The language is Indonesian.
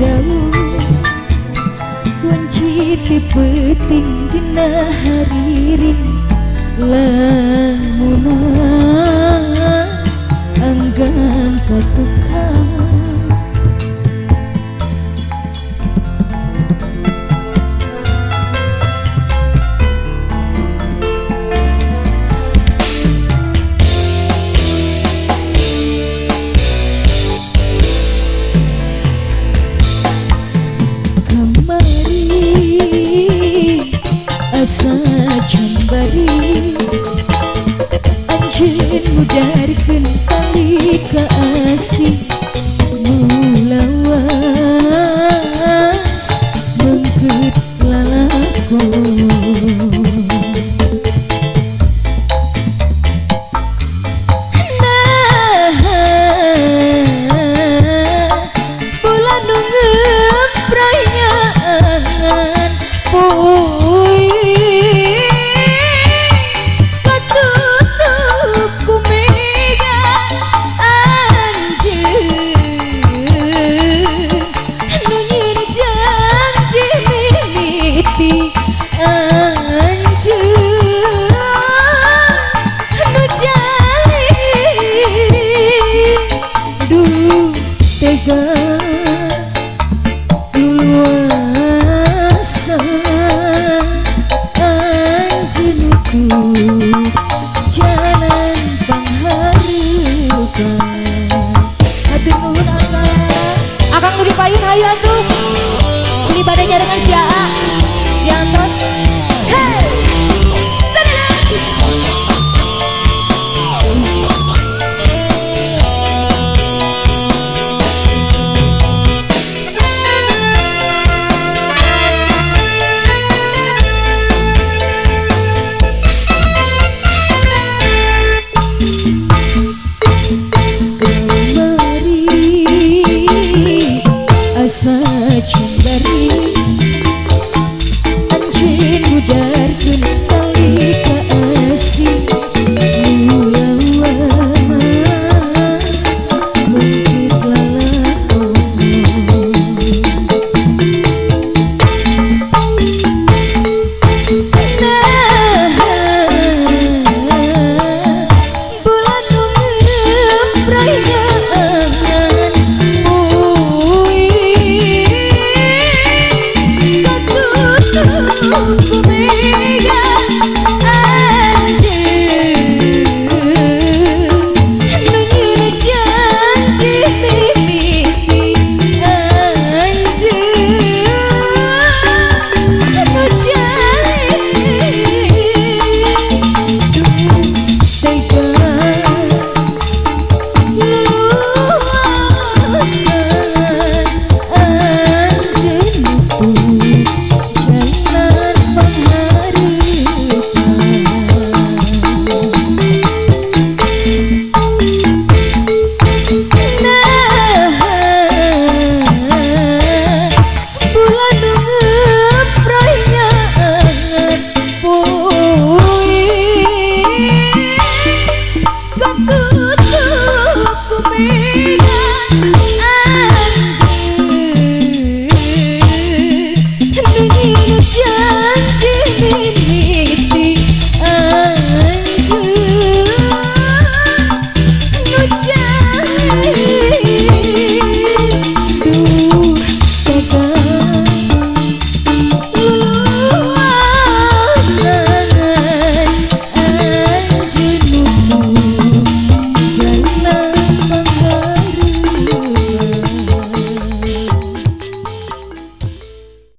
daun wanci peting dina hariring lamuna anggan katukang asa jambari anjeun mudarkeun tali ka asih mulawas mengkeut lalakon bulan nu ngempray nyaangan luasa anjeunku jalan panghareupan hatur nuhun akang nu dipayun hayu atuh beli badannya dengan si Aa diantos hey asa jambari anjeun mudarkeun tali ka asih mulawas mengkeut lalakon bulan nu ngempray nyaangan ku mega